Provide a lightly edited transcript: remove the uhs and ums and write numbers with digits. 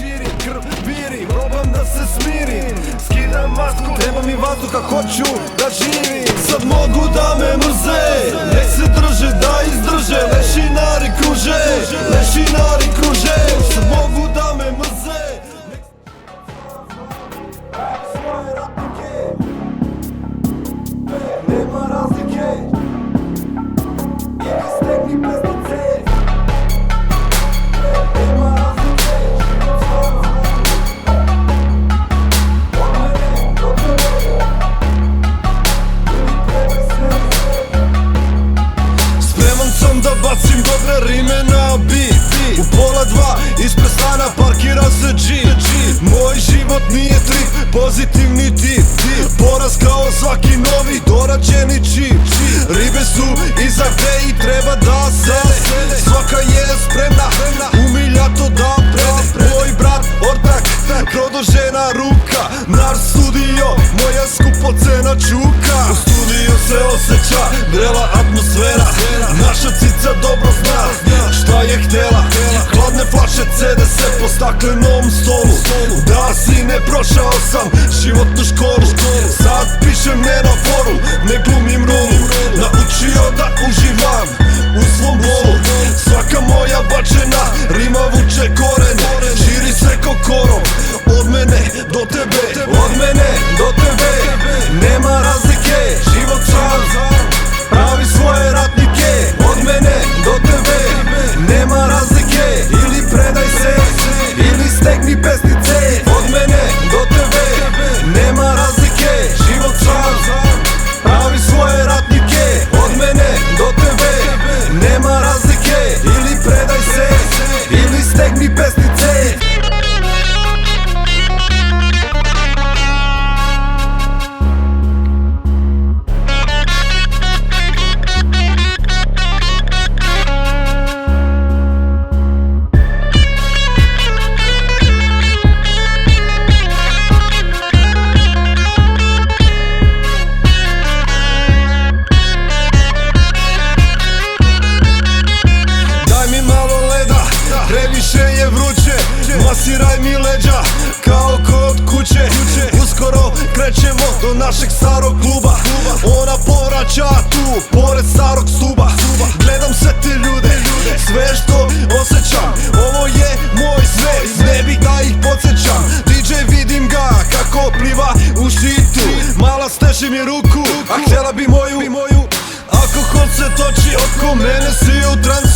širi, krv viri, probam da se smirim, skidam masku, treba mi vazduha, hoću da živim. Sad mogu da me mrze, nek se drže da izdrže, lešinari kruže, lešinari kruže. Sad mogu da me mrze. Nema razlike, ili stegni pesnice. Nema razlike, od mene do tebe, ili trebaj sve. Spreman sam da bacim dobre rime na beat. U pola dva ispred stana parkira se Jeep. Moj život nije trip, pozitivni tip. Poraz kao svaki novi dorađeni čip. Ribe su iza gde i treba da sede. Svaka je spremna, umiljato da prede. Moj brat ortak, produžena ruka. Naš studio, moja skupocena čuka. U studiju se osjeća vrela atmosfera. Naša cica dobro zna šta je htjela. Hladne flaše cede se po staklenom stolu. Da sine, prošao sam životnu školu. Sad pišem metaforu, ne glumim rolu. Naučio da uživam u svom bolu. Svaka moja bačena rima vuče koren. Širi se ko korov, od mene do tebe, od mene do tebe. Nema razlike, život sam, pravi svoje ratnike. Od mene do tebe, nema razlike, ili predaj se, ili stegni pesnice. Od mene do tebe, nema razlike, život sam, pravi svoje ratnike. Od mene do tebe, nema razlike, ili predaj se, ili stegni pesnice. Previše je vruće, masiraj mi leđa kao kod kuće. Uskoro krećemo do našeg starog kluba. Ona povraća tu, pored starog stuba. Gledam sve te ljude, sve što osjećam. Ovo je moj svet, ne bih da ih podsjećam. DJ vidim ga kako pliva u šitu. Mala steži mi ruku, a htjela bi moju. Alkohol se toči oko mene, si u transu.